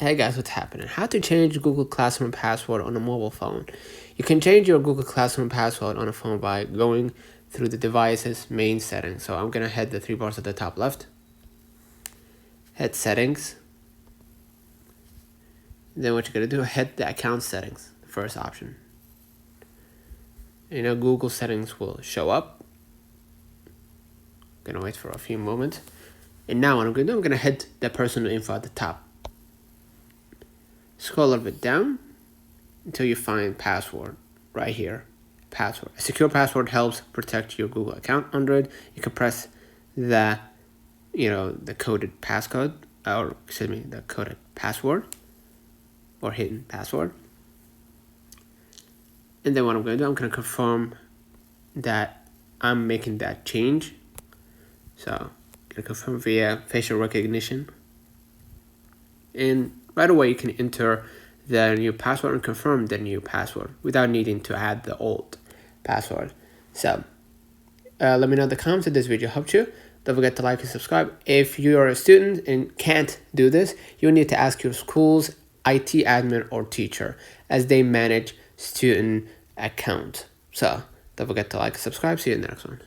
Hey guys, what's happening? How to change Google Classroom password on a mobile phone. You can change your Google Classroom password on a phone by going through the device's main settings. So I'm going to hit the three bars at the top left. Hit settings. Then what you're going to do, hit the account settings, the first option. Google settings will show up. I'm going to wait for a few moments. And now what I'm going to do, I'm going to hit the personal info at the top. Scroll a little bit down until you find password right here. Password. A secure password helps protect your Google account under it. You can press the coded passcode, or excuse me, the coded password or hidden password. And then what I'm going to do, I'm going to confirm that I'm making that change. So I'm going to confirm via facial recognition. And right away you can enter the new password and confirm the new password without needing to add the old password. So let me know in the comments if this video helped you. Don't forget to like and subscribe. If you're a student and can't do this, you need to ask your school's IT admin or teacher, as they manage student account. So don't forget to like and subscribe. See you in the next one.